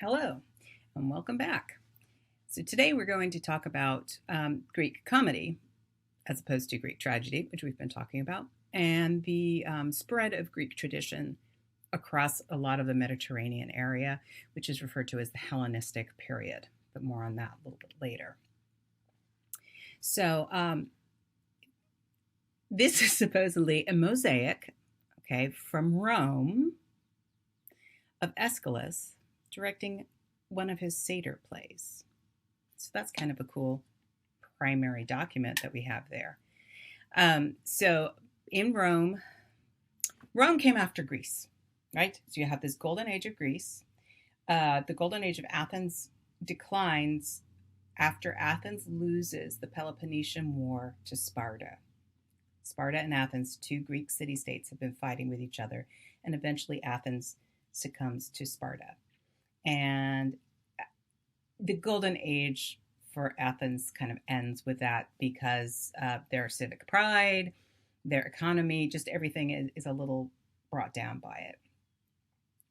Hello, and welcome back. So, today we're going to talk about Greek comedy as opposed to Greek tragedy, which we've been talking about, and the spread of Greek tradition across a lot of the Mediterranean area, which is referred to as the Hellenistic period. But more on that a little bit later. So, this is supposedly a mosaic, okay, from Rome of Aeschylus directing one of his satyr plays. So that's kind of a cool primary document that we have there. So in Rome, Rome came after Greece, right? So you have this golden age of Greece. The golden age of Athens declines after Athens loses the Peloponnesian War to Sparta. Sparta and Athens, two Greek city-states, have been fighting with each other, and eventually Athens succumbs to Sparta. And the golden age for Athens kind of ends with that because their civic pride, their economy, just everything is a little brought down by it.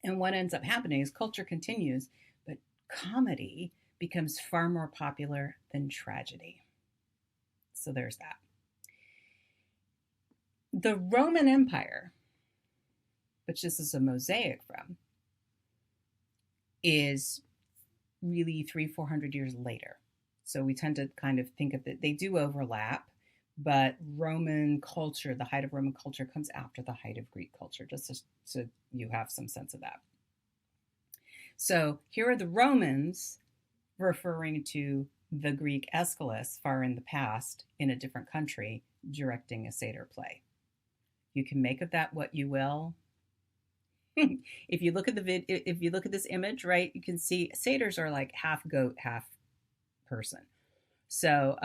And what ends up happening is culture continues, but comedy becomes far more popular than tragedy. So there's that. The Roman Empire, which this is a mosaic from, is really 300-400 years later. So we tend to kind of think of it, they do overlap, but Roman culture, the height of Roman culture, comes after the height of Greek culture, just so you have some sense of that. So here are the Romans referring to the Greek Aeschylus far in the past in a different country directing a satyr play. You can make of that what you will. If you look at if you look at this image, right, you can see satyrs are like half goat, half person. So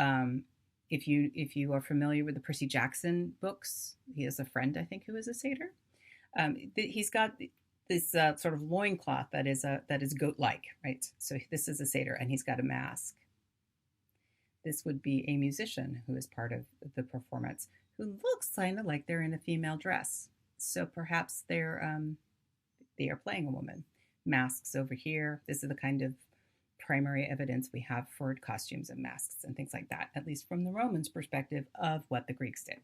if you are familiar with the Percy Jackson books, he has a friend, I think, who is a satyr. He's got this sort of loincloth that is goat-like, right? So this is a satyr, and he's got a mask. This would be a musician who is part of the performance, who looks kind of like they're in a female dress. So perhaps they are playing a woman. Masks over here. This is the kind of primary evidence we have for costumes and masks and things like that, at least from the Romans' perspective of what the Greeks did.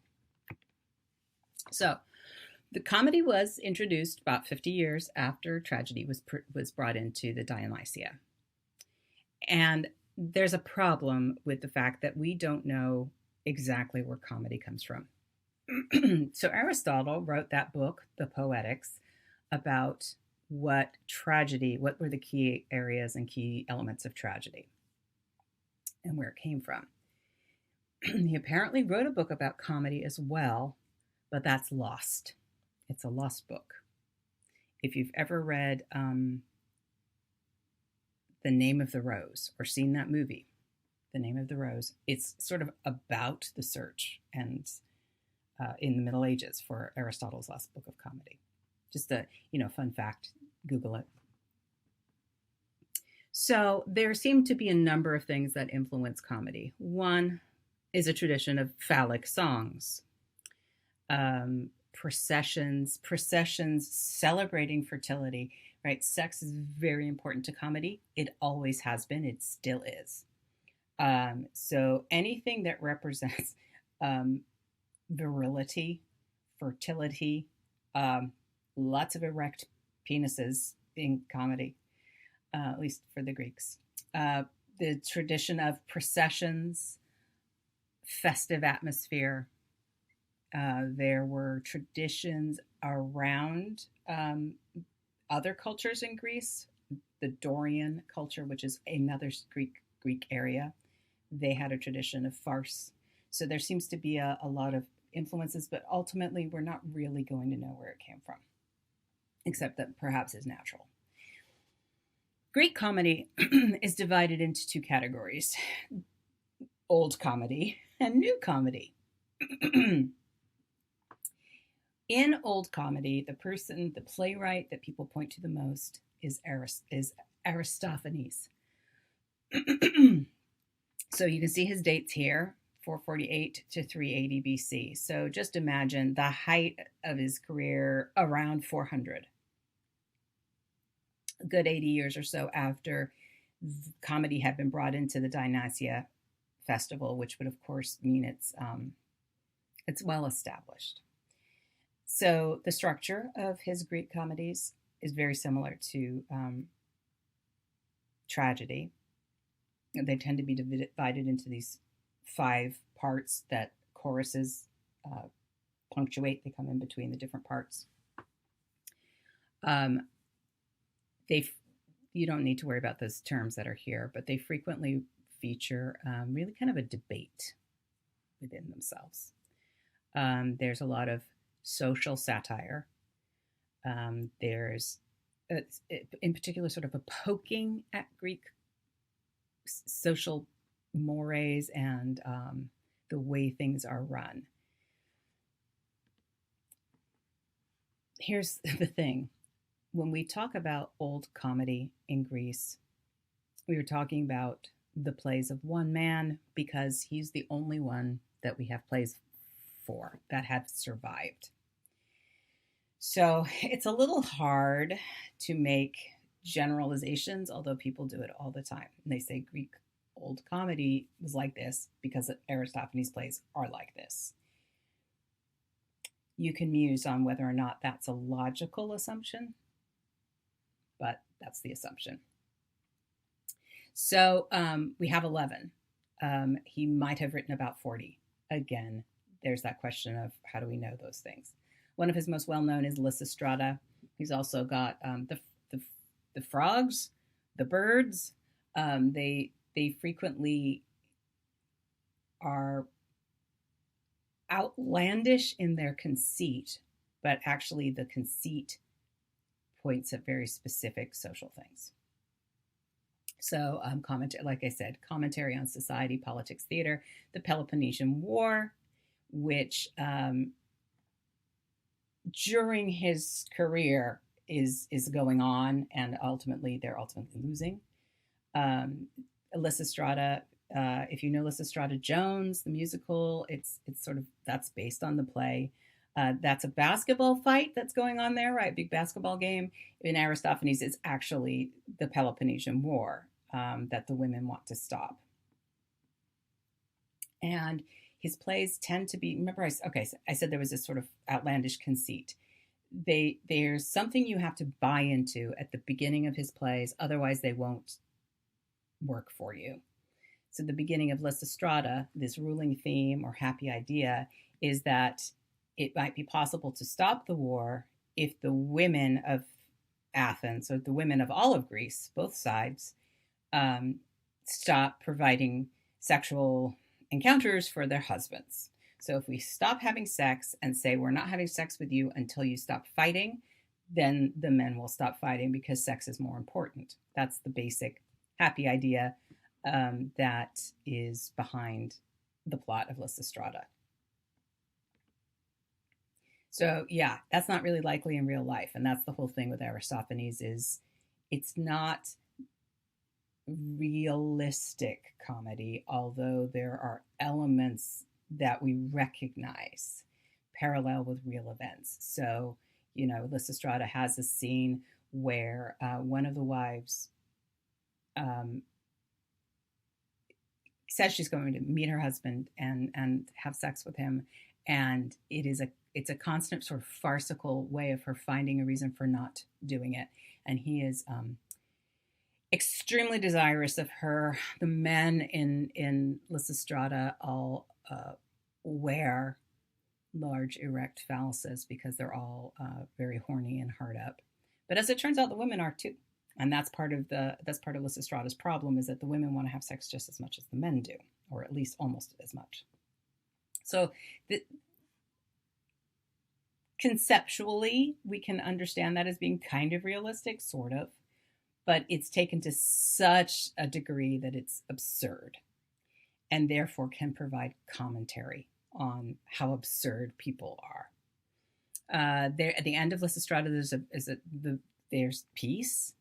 So the comedy was introduced about 50 years after tragedy was brought into the Dionysia. And there's a problem with the fact that we don't know exactly where comedy comes from. So Aristotle wrote that book, The Poetics, about what were the key areas and key elements of tragedy and where it came from. He apparently wrote a book about comedy as well, but that's lost. It's a lost book. If you've ever read The Name of the Rose or seen that movie, The Name of the Rose, it's sort of about the search and in the Middle Ages for Aristotle's last book of comedy. Just a fun fact, Google it. So there seem to be a number of things that influence comedy. One is a tradition of phallic songs, processions celebrating fertility, right? Sex is very important to comedy. It always has been. It still is. So anything that represents virility, fertility, lots of erect penises in comedy, at least for the Greeks. The tradition of processions, festive atmosphere. There were traditions around other cultures in Greece. The Dorian culture, which is another Greek area, they had a tradition of farce. So there seems to be a lot of influences, but ultimately we're not really going to know where it came from, except that perhaps it's natural. Greek comedy is divided into two categories: old comedy and new comedy. In old comedy, the playwright that people point to the most is Aristophanes. So you can see his dates here, 448 to 380 BC. So just imagine the height of his career around 400. a good 80 years or so after comedy had been brought into the Dionysia festival, which would of course mean it's well established. So the structure of his Greek comedies is very similar to tragedy. They tend to be divided into these 5 parts that choruses punctuate. They come in between the different parts. They You don't need to worry about those terms that are here, but they frequently feature really kind of a debate within themselves. There's a lot of social satire. There's, in particular, sort of a poking at Greek social mores and the way things are run. Here's the thing. When we talk about old comedy in Greece, we were talking about the plays of one man because he's the only one that we have plays for that have survived. So it's a little hard to make generalizations, although people do it all the time. And they say Greek old comedy was like this because Aristophanes' plays are like this. You can muse on whether or not that's a logical assumption, but that's the assumption. So we have 11. He might have written about 40. Again, there's that question of how do we know those things? One of his most well-known is Lysistrata. He's also got the frogs, the birds. They frequently are outlandish in their conceit, but actually the conceit points at very specific social things. So, like I said, commentary on society, politics, theater, the Peloponnesian War, which during his career is going on, and they're ultimately losing. Lysistrata, if you know Lysistrata Jones, the musical, it's sort of, that's based on the play. That's a basketball fight that's going on there, right? Big basketball game. In Aristophanes, it's actually the Peloponnesian War that the women want to stop. And his plays tend to be, remember, I said there was this sort of outlandish conceit. There's something you have to buy into at the beginning of his plays, otherwise they won't work for you. So the beginning of Lysistrata, this ruling theme or happy idea is that it might be possible to stop the war if the women of Athens, or the women of all of Greece, both sides, stop providing sexual encounters for their husbands. So if we stop having sex and say, we're not having sex with you until you stop fighting, then the men will stop fighting because sex is more important. That's the basic happy idea that is behind the plot of Lysistrata. So yeah, that's not really likely in real life. And that's the whole thing with Aristophanes, is it's not realistic comedy, although there are elements that we recognize parallel with real events. So, Lysistrata has a scene where one of the wives says she's going to meet her husband and have sex with him, and it's a constant sort of farcical way of her finding a reason for not doing it. And he is extremely desirous of her. The men in Lysistrata all wear large erect phalluses because they're all very horny and hard up. But as it turns out, the women are too. And that's part of Lysistrata's problem, is that the women want to have sex just as much as the men do, or at least almost as much. So conceptually, we can understand that as being kind of realistic, sort of, but it's taken to such a degree that it's absurd, and therefore can provide commentary on how absurd people are. There, at the end of Lysistrata, there's peace,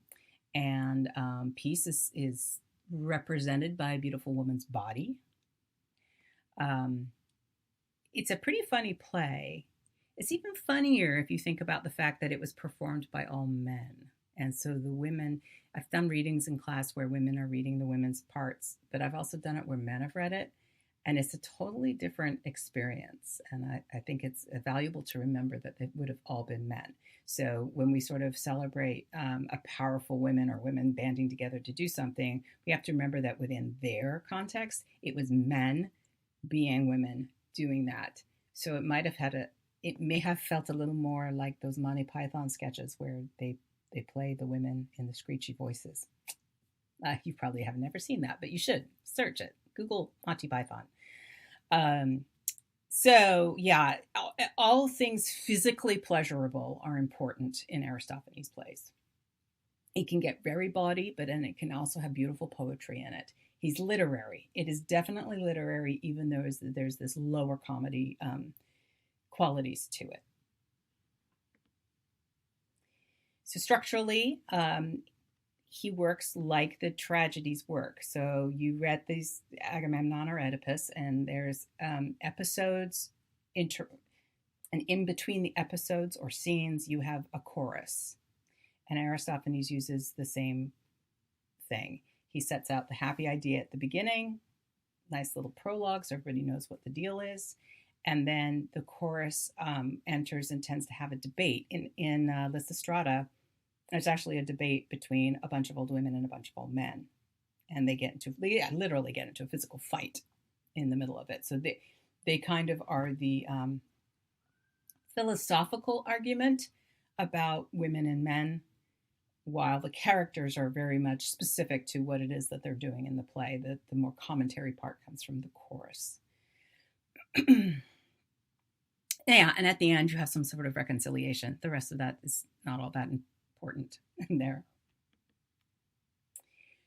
and peace is represented by a beautiful woman's body. It's a pretty funny play. It's even funnier if you think about the fact that it was performed by all men And so the women, I've done readings in class where women are reading the women's parts, but I've also done it where men have read it. And it's a totally different experience. And I think it's valuable to remember that it would have all been men. So when we sort of celebrate a powerful women or women banding together to do something, we have to remember that within their context, it was men being women doing that. So it may have felt a little more like those Monty Python sketches where they play the women in the screechy voices. You probably have never seen that, but you should search it. Google Monty Python. So yeah, all things physically pleasurable are important in Aristophanes' plays. It can get very bawdy, but then it can also have beautiful poetry in it. He's literary. It is definitely literary, even though there's this lower comedy qualities to it. So structurally, he works like the tragedies work. So you read these Agamemnon or Oedipus, and there's episodes, and in between the episodes or scenes, you have a chorus. And Aristophanes uses the same thing. He sets out the happy idea at the beginning, nice little prologue, so everybody knows what the deal is. And then the chorus enters and tends to have a debate. In Lysistrata, there's actually a debate between a bunch of old women and a bunch of old men. And they literally get into a physical fight in the middle of it. So they kind of are the philosophical argument about women and men, while the characters are very much specific to what it is that they're doing in the play. The more commentary part comes from the chorus. Yeah, and at the end, you have some sort of reconciliation. The rest of that is not all that important in there.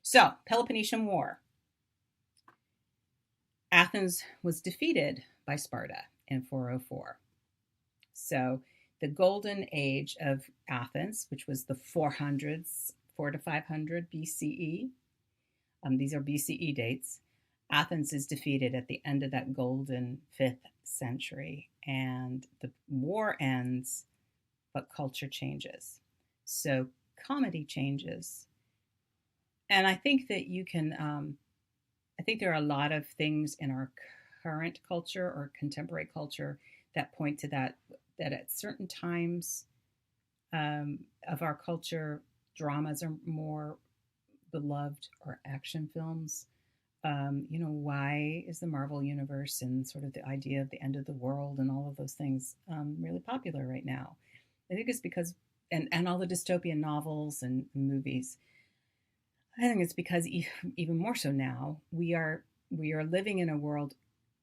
So, Peloponnesian War. Athens was defeated by Sparta in 404. So, the golden age of Athens, which was the 400s, 4 to 500 BCE. These are BCE dates. Athens is defeated at the end of that golden 5th century, and the war ends, but culture changes. So comedy changes. And I think that I think there are a lot of things in our current culture or contemporary culture that point to that at certain times of our culture, dramas are more beloved, or action films. Why is the Marvel universe and sort of the idea of the end of the world and all of those things really popular right now? I think it's because, and all the dystopian novels and movies, I think it's because even more so now, we are living in a world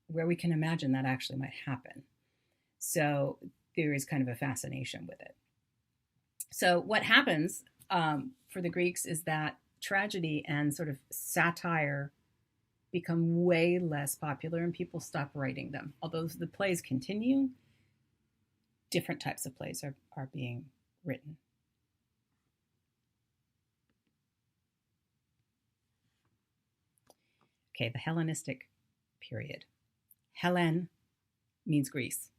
where we can imagine that actually might happen. So there is kind of a fascination with it. So what happens for the Greeks is that tragedy and sort of satire become way less popular and people stop writing them. Although the plays continue, different types of plays are being written. Okay, the Hellenistic period. Hellen means Greece.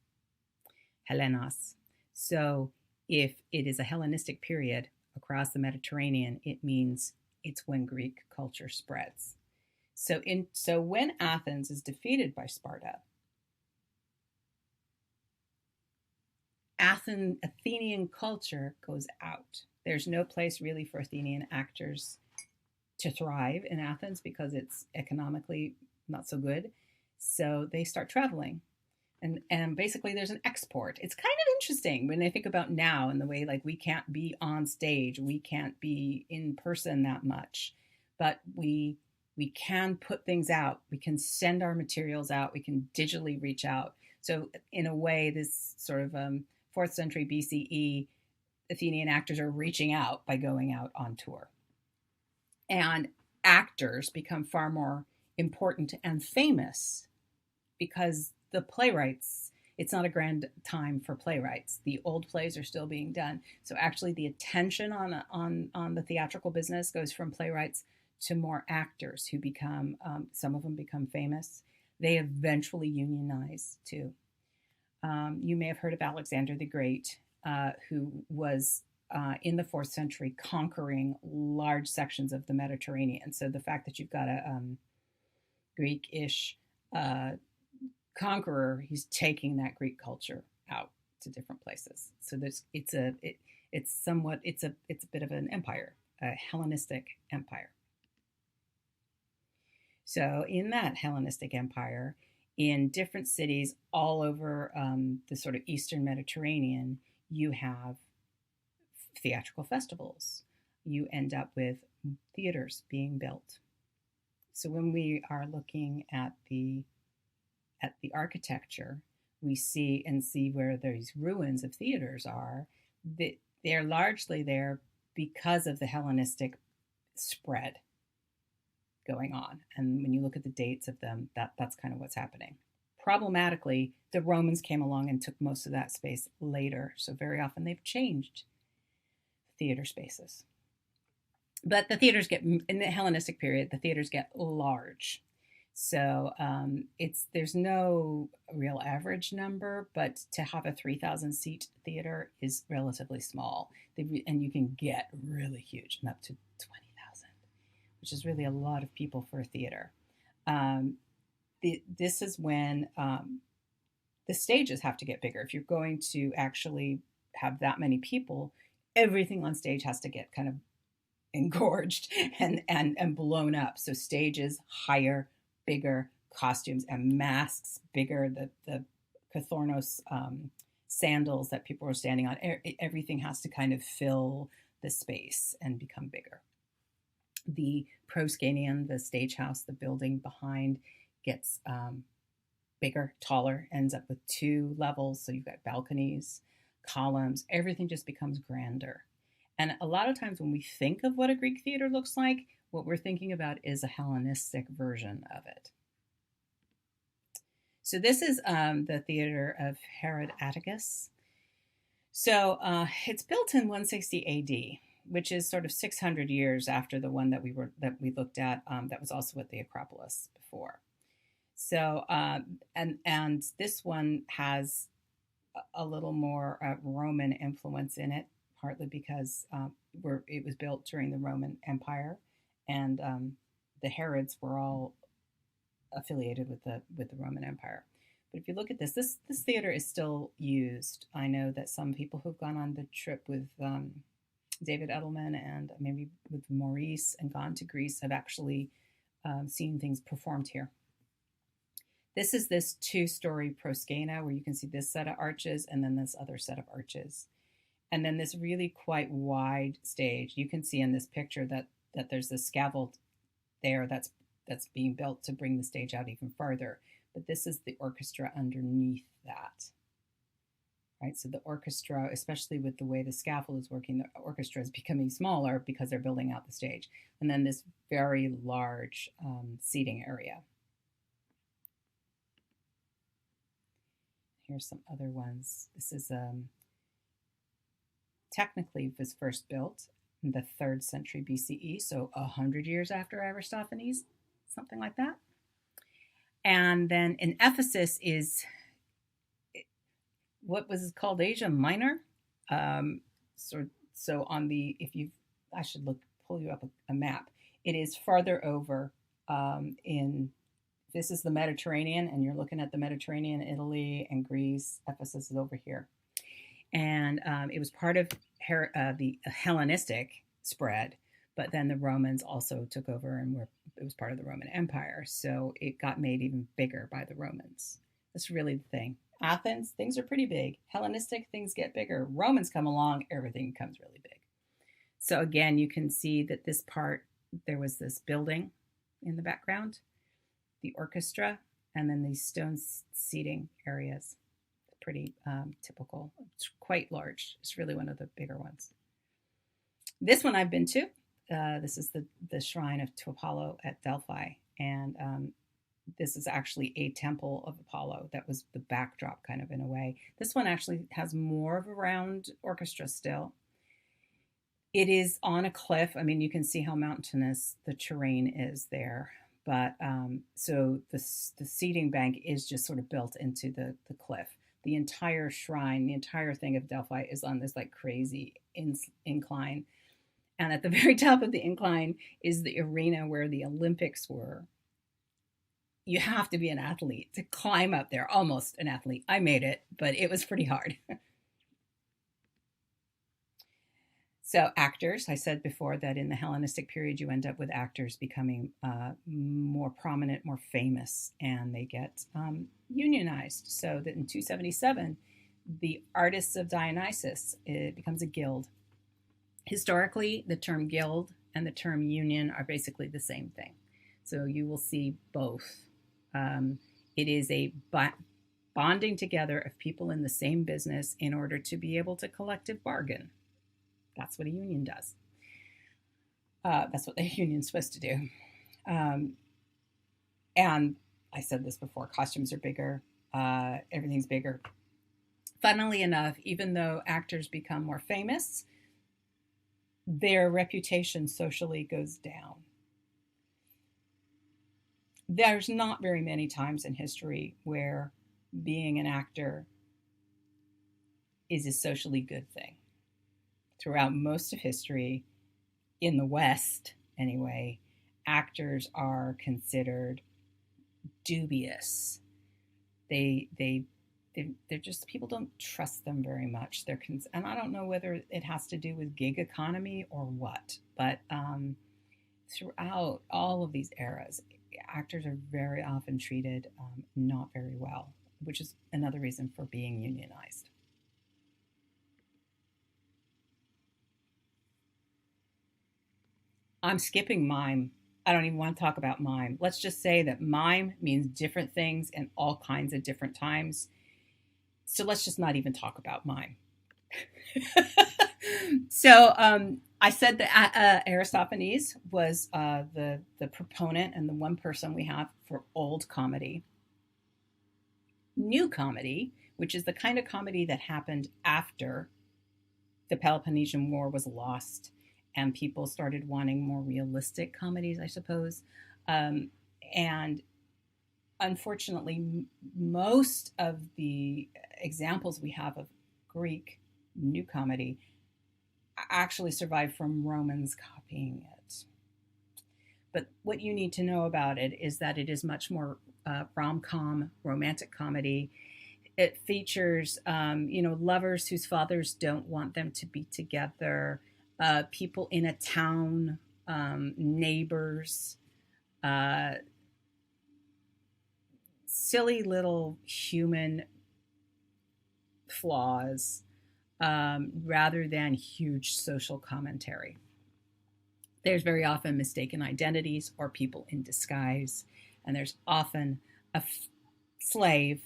Hellenos. So if it is a Hellenistic period across the Mediterranean, it means it's when Greek culture spreads. So when Athens is defeated by Sparta, Athenian culture goes out. There's no place really for Athenian actors to thrive in Athens because it's economically not so good. So they start traveling. And basically there's an export. It's kind of interesting when I think about now and the way like we can't be on stage, we can't be in person that much, but we can put things out. We can send our materials out. We can digitally reach out. So in a way, this sort of 4th century BCE, Athenian actors are reaching out by going out on tour. And actors become far more important and famous because the playwrights, it's not a grand time for playwrights. The old plays are still being done. So actually the attention on the theatrical business goes from playwrights to more actors who become, some of them become famous. They eventually unionize too. You may have heard of Alexander the Great, who was in the 4th century conquering large sections of the Mediterranean. So the fact that you've got a Greek-ish uh, conqueror, he's taking that Greek culture out to different places. So it's a bit of an empire, a Hellenistic empire. So in that Hellenistic empire, in different cities all over the sort of Eastern Mediterranean, you have theatrical festivals. You end up with theaters being built. So when we are looking at the architecture, we see where these ruins of theaters are. They're largely there because of the Hellenistic spread going on. And when you look at the dates of them, that's kind of what's happening. Problematically, the Romans came along and took most of that space later. So very often they've changed theater spaces. But the theaters in the Hellenistic period, the theaters get large. So there's no real average number, but to have a 3,000 seat theater is relatively small. And you can get really huge, and up to 20,000, which is really a lot of people for a theater. This is when the stages have to get bigger. If you're going to actually have that many people, everything on stage has to get kind of engorged and blown up. So stages higher, bigger, costumes and masks bigger, the Cathornos sandals that people are standing on, everything has to kind of fill the space and become bigger. The proscenium, the stage house, the building behind, gets bigger, taller, ends up with 2 levels. So you've got balconies, columns, everything just becomes grander. And a lot of times when we think of what a Greek theater looks like, what we're thinking about is a Hellenistic version of it. So this is the theater of Herod Atticus. So it's built in 160 AD, which is sort of 600 years after the one that we looked at. That was also at the Acropolis before. So and this one has a little more Roman influence in it, partly because it was built during the Roman Empire, and the Herods were all affiliated with the Roman Empire. But if you look at this theater is still used. I know that some people who've gone on the trip with David Edelman and maybe with Maurice and gone to Greece have actually seen things performed here. This is this 2-story proscena where you can see this set of arches and then this other set of arches. And then this really quite wide stage. You can see in this picture that there's this scaffold there that's being built to bring the stage out even farther. But this is the orchestra underneath that. Right? So the orchestra, especially with the way the scaffold is working, the orchestra is becoming smaller because they're building out the stage. And then this very large seating area. Here's some other ones. This is technically was first built in the 3rd century BCE, so 100 years after Aristophanes, something like that. And then in Ephesus is what was called Asia Minor. So on the, I should pull you up a map. It is farther over this is the Mediterranean, and you're looking at the Mediterranean, Italy and Greece. Ephesus is over here. And it was part of the Hellenistic spread, but then the Romans also took over and it was part of the Roman Empire. So it got made even bigger by the Romans. That's really the thing. Athens, things are pretty big. Hellenistic, things get bigger. Romans come along, everything becomes really big. So again, you can see that this part, there was this building in the background, the orchestra, and then these stone seating areas. Pretty typical. It's quite large. It's really one of the bigger ones. This one I've been to. This is the shrine to Apollo at Delphi, and this is actually a temple of Apollo that was the backdrop, kind of in a way. This one actually has more of a round orchestra still. It is on a cliff. I mean, you can see how mountainous the terrain is there. But so the seating bank is just sort of built into the cliff. the entire shrine, the entire thing of Delphi is on this like crazy incline. And at the very top of the incline is the arena where the Olympics were. You have to be an athlete to climb up there, almost an athlete. I made it, but it was pretty hard. So actors, I said before that in the Hellenistic period, you end up with actors becoming more prominent, more famous, and they get unionized. So that in 277, the artists of Dionysus, it becomes a guild. Historically, the term guild and the term union are basically the same thing. So you will see both. It is a bonding together of people in the same business in order to be able to collective bargain. That's what a union does. That's what a union's supposed to do. And I said this before, costumes are bigger, everything's bigger. Funnily enough, even though actors become more famous, their reputation socially goes down. There's not very many times in history where being an actor is a socially good thing. Throughout most of history, in the West anyway, actors are considered dubious. They're just, people don't trust them very much. And I don't know whether it has to do with gig economy or what, but throughout all of these eras, actors are very often treated not very well, which is another reason for being unionized. I'm skipping mime. I don't even want to talk about mime. Let's just say that mime means different things in all kinds of different times. So let's just not even talk about mime. So I said that Aristophanes was the proponent and the one person we have for old comedy. New comedy, which is the kind of comedy that happened after the Peloponnesian War was lost and people started wanting more realistic comedies, I suppose. And unfortunately, most of the examples we have of Greek new comedy actually survived from Romans copying it. But what you need to know about it is that it is much more rom-com, romantic comedy. It features, lovers whose fathers don't want them to be together, people in a town, neighbors, silly little human flaws, rather than huge social commentary. There's very often mistaken identities or people in disguise, and there's often a slave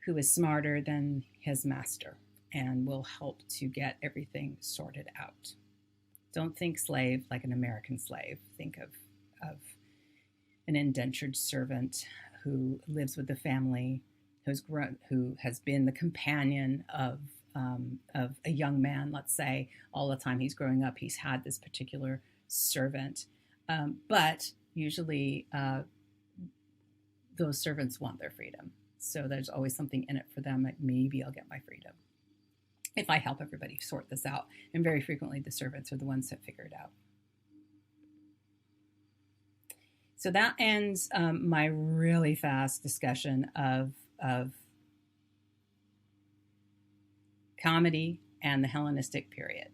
who is smarter than his master and will help to get everything sorted out. Don't think slave like an American slave. Think of an indentured servant who lives with the family, who has been the companion of a young man, let's say, all the time he's growing up. He's had this particular servant, but usually those servants want their freedom. So there's always something in it for them, like maybe I'll get my freedom if I help everybody sort this out. And very frequently the servants are the ones that figure it out. So that ends my really fast discussion of comedy and the Hellenistic period.